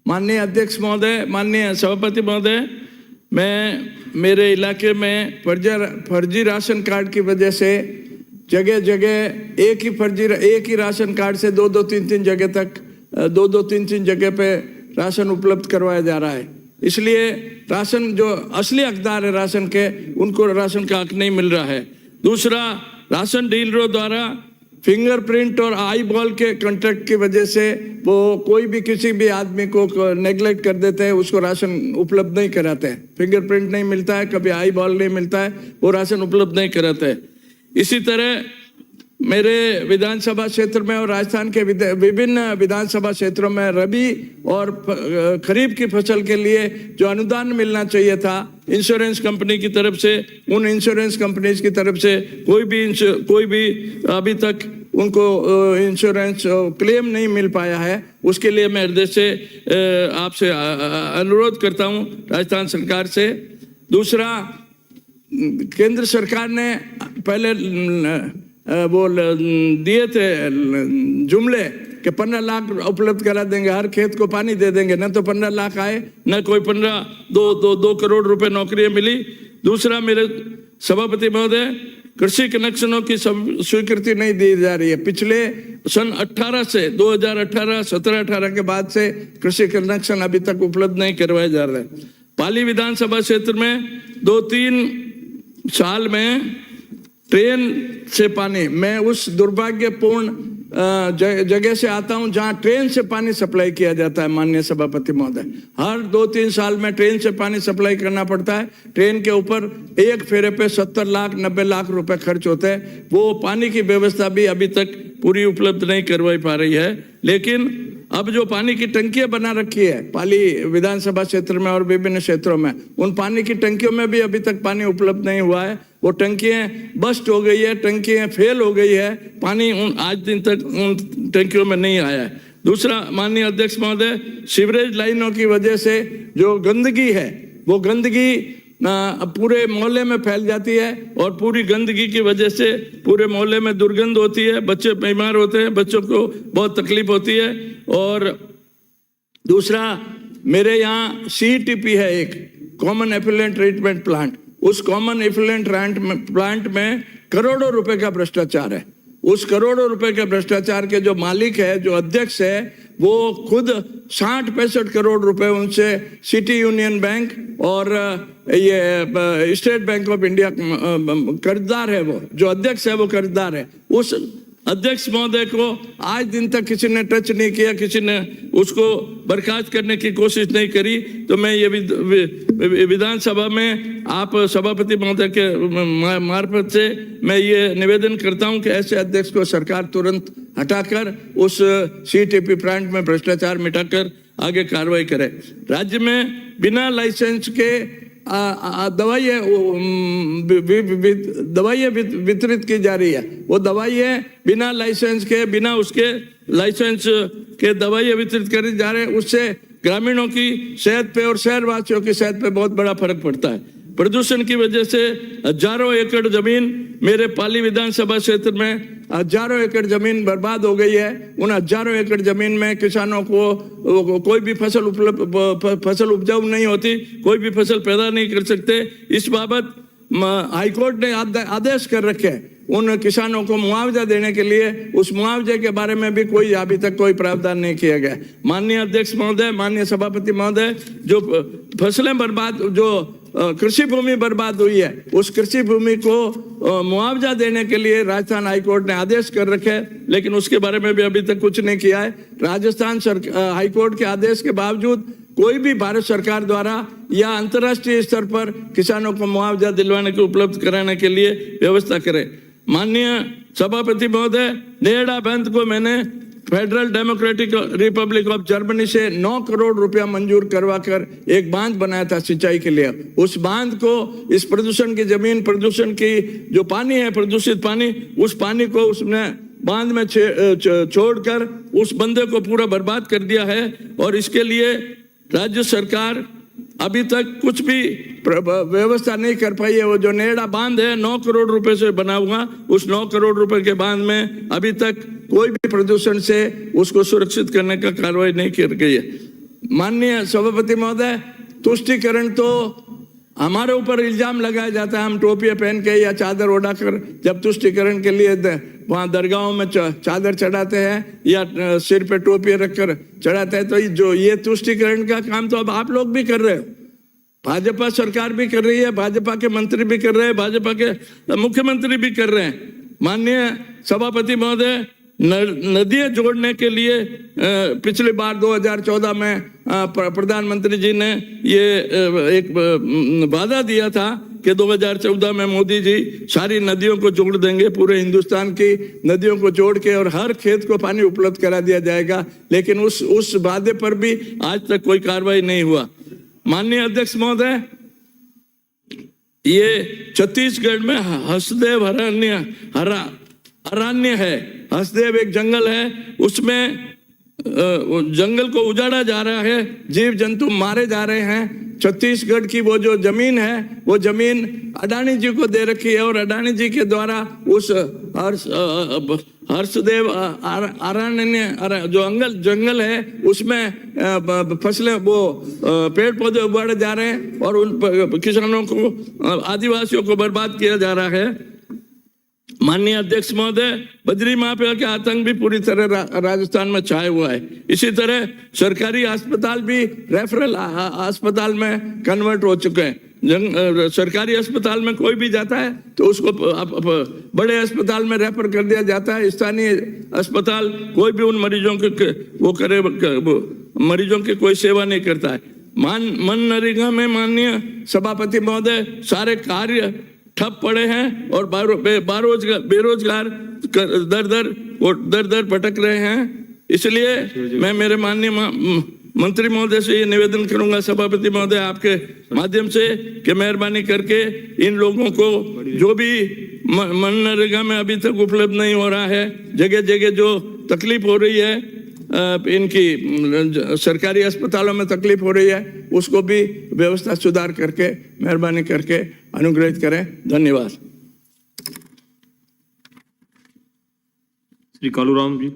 माननीय अध्यक्ष महोदय, माननीय सभापति महोदय, मेरे इलाके में फर्जी राशन कार्ड की वजह से जगह जगह एक ही राशन कार्ड से दो तीन जगह तक तीन जगह पे राशन उपलब्ध करवाया जा रहा है। इसलिए राशन जो असली हकदार है राशन के, उनको राशन का हक नहीं मिल रहा है। दूसरा, राशन डीलरों द्वारा फिंगरप्रिंट और आई बॉल के कॉन्ट्रैक्ट की वजह से वो कोई भी किसी भी आदमी को नेग्लेक्ट कर देते हैं, उसको राशन उपलब्ध नहीं कराते हैं। फिंगरप्रिंट नहीं मिलता है, कभी आई बॉल नहीं मिलता है, वो राशन उपलब्ध नहीं कराते हैं। इसी तरह मेरे विधानसभा क्षेत्र में और राजस्थान के विभिन्न विधानसभा क्षेत्रों में रबी और खरीफ की फसल के लिए जो अनुदान मिलना चाहिए था इंश्योरेंस कंपनी की तरफ से, उन इंश्योरेंस कंपनीज की तरफ से कोई भी अभी तक उनको इंश्योरेंस क्लेम नहीं मिल पाया है। उसके लिए मैं हृदय से आपसे अनुरोध करता हूं राजस्थान सरकार से। दूसरा, केंद्र सरकार ने पहले वो दिए थे जुमले कि 15 लाख उपलब्ध करा देंगे, हर खेत को पानी दे देंगे, न तो 15 लाख आए, न कोई 2 करोड़ रुपए नौकरियां मिली। दूसरा, मेरे सभापति महोदय, कृषि कनेक्शनों की स्वीकृति नहीं दी जा रही है। पिछले सन 18 से 2018, 17-18 के बाद से कृषि कनेक्शन अभी तक उपलब्ध नहीं करवाए जा रहे। पाली विधानसभा क्षेत्र में 2-3 साल में ट्रेन से पानी, मैं उस दुर्भाग्यपूर्ण जगह से आता हूं जहां ट्रेन से पानी सप्लाई किया जाता है। माननीय सभापति महोदय, हर 2-3 साल में ट्रेन से पानी सप्लाई करना पड़ता है। ट्रेन के ऊपर एक फेरे पे 70 लाख 90 लाख रुपए खर्च होते हैं। वो पानी की व्यवस्था भी अभी तक पूरी उपलब्ध नहीं करवाई पा रही है। लेकिन अब जो पानी की टंकियां बना रखी है पाली विधानसभा क्षेत्र में और विभिन्न क्षेत्रों में, उन पानी की टंकियों में भी अभी तक पानी उपलब्ध नहीं हुआ है। वो टंकियां बस्ट हो गई है, टंकियां फेल हो गई है, पानी आज दिन तक उन टंकियों में नहीं आया है। दूसरा, माननीय अध्यक्ष महोदय, सीवरेज लाइनों की वजह से जो गंदगी है, वो गंदगी पूरे मोहल्ले में फैल जाती है और पूरी गंदगी की वजह से पूरे मोहल्ले में दुर्गंध होती है, बच्चे बीमार होते हैं, बच्चों को बहुत तकलीफ होती है। और दूसरा, मेरे यहाँ CETP है, एक कॉमन एफिलेंट ट्रीटमेंट प्लांट। उस कॉमन एफिलेंट प्लांट में करोड़ों रुपए का भ्रष्टाचार है। उस करोड़ों रुपए के भ्रष्टाचार के जो मालिक है, जो अध्यक्ष है, वो खुद 60-65 करोड़ रुपए उनसे सिटी यूनियन बैंक और ये स्टेट बैंक ऑफ इंडिया कर्जदार है। वो जो अध्यक्ष है वो कर्जदार है। उस अध्यक्ष महोदय को आज दिन तक किसी ने टच नहीं किया, किसी ने उसको बर्खास्त करने की कोशिश नहीं करी। तो मैं ये विधानसभा में आप सभापति महोदय के मार्फत से मैं ये निवेदन करता हूं कि ऐसे अध्यक्ष को सरकार तुरंत हटाकर उस CETP प्लांट में भ्रष्टाचार मिटाकर आगे कार्रवाई करे। राज्य में बिना लाइसेंस के दवाइयाँ वितरित की जा रही है। वो दवाइयाँ बिना लाइसेंस के, बिना उसके लाइसेंस के दवाइयाँ वितरित करी जा रहे हैं। उससे ग्रामीणों की सेहत पे और शहरवासियों की सेहत पे बहुत बड़ा फर्क पड़ता है। प्रदूषण की वजह से हजारों एकड़ जमीन, मेरे पाली विधानसभा क्षेत्र में हजारों एकड़ जमीन बर्बाद हो गई है। उन हजारों एकड़ जमीन में किसानों को कोई भी फसल उपजाऊ नहीं होती, कोई भी फसल पैदा नहीं कर सकते। इस बाबत हाईकोर्ट ने आदेश कर रखे हैं उन किसानों को मुआवजा देने के लिए। उस मुआवजे के बारे में भी कोई अभी तक कोई प्रावधान नहीं किया गया। माननीय अध्यक्ष महोदय, माननीय सभापति महोदय, जो फसलें बर्बाद, जो कृषि भूमि बर्बाद हुई है, उस कृषि भूमि को मुआवजा देने के लिए राजस्थान हाईकोर्ट ने आदेश कर रखे हैं, लेकिन उसके बारे में भी अभी तक कुछ नहीं किया है। राजस्थान हाईकोर्ट के आदेश के बावजूद कोई भी भारत सरकार द्वारा या अंतर्राष्ट्रीय स्तर पर किसानों को मुआवजा दिलवाने के, उपलब्ध कराने के लिए व्यवस्था करे। माननीय सभापति महोदय, नेहड़ा बांध को मैंने federal democratic Republic of Germany से 9 करोड़ रुपया मंजूर करवाकर एक बांध बनाया था सिंचाई के लिए। उस बांध को, इस प्रदूषण की जमीन, प्रदूषण की जो पानी है, प्रदूषित पानी, उस पानी को उसने बांध में छोड़कर उस बंदे को पूरा बर्बाद कर दिया है। और इसके लिए राज्य सरकार अभी तक कुछ भी व्यवस्था नहीं कर पाई है। वो जो नेहड़ा बांध है 9 करोड़ रुपए से बना हुआ, उस 9 करोड़ रुपए के बांध में अभी तक कोई भी प्रदूषण से उसको सुरक्षित करने का कार्रवाई नहीं की गई है। माननीय सभापति महोदय, तुष्टिकरण तो हमारे ऊपर इल्जाम लगाया जाता है, हम टोपियां पहन के या चादर ओढ़ाकर जब तुष्टिकरण के लिए वहाँ दरगाहों में चादर चढ़ाते हैं या सिर पे टोपियां रखकर चढ़ाते हैं, तो जो ये तुष्टिकरण का काम तो अब आप लोग भी कर रहे हो, भाजपा सरकार भी कर रही है, भाजपा के मंत्री भी कर रहे हैं, भाजपा के मुख्यमंत्री भी कर रहे हैं। माननीय सभापति महोदय, नदियां जोड़ने के लिए पिछली बार 2014 में प्रधानमंत्री जी ने ये एक वादा दिया था कि 2014 में मोदी जी सारी नदियों को जोड़ देंगे, पूरे हिंदुस्तान की नदियों को जोड़ के और हर खेत को पानी उपलब्ध करा दिया जाएगा, लेकिन उस वादे पर भी आज तक कोई कार्रवाई नहीं हुआ। माननीय अध्यक्ष महोदय, ये छत्तीसगढ़ में हसदेव अरण्य है, हसदेव एक जंगल है, उसमें जंगल को उजाड़ा जा रहा है, जीव जंतु मारे जा रहे हैं। छत्तीसगढ़ की वो जो जमीन है, वो जमीन अडानी जी को दे रखी है और अडानी जी के द्वारा उस हर्षदेव अरण्य जो जंगल है उसमें फसलें वो पेड़ पौधे उगाड़े जा रहे हैं और उन किसानों को, आदिवासियों को बर्बाद किया जा रहा है। माननीय अध्यक्ष महोदय, बद्री माफिया के आतंक भी पूरी तरह राजस्थान में छाया हुआ है। इसी तरह सरकारी अस्पताल भी रेफरल अस्पताल में कन्वर्ट हो चुके हैं। सरकारी अस्पताल में कोई भी जाता है तो उसको बड़े अस्पताल में रेफर कर दिया जाता है। स्थानीय अस्पताल कोई भी उन मरीजों के मरीजों की कोई सेवा नहीं करता है। मनरेगा में माननीय सभापति महोदय सारे कार्य ठप पड़े हैं और बेरोजगार दर दर भटक रहे हैं। इसलिए मैं मेरे माननीय मंत्री महोदय से ये निवेदन करूंगा सभापति महोदय आपके माध्यम से कि मेहरबानी करके इन लोगों को जो भी मनरेगा में अभी तक उपलब्ध नहीं हो रहा है, जगह जगह जो तकलीफ हो रही है, इनकी सरकारी अस्पतालों में तकलीफ हो रही है, उसको भी व्यवस्था सुधार करके मेहरबानी करके अनुग्रहित करें। धन्यवाद। श्री कालूराम जी।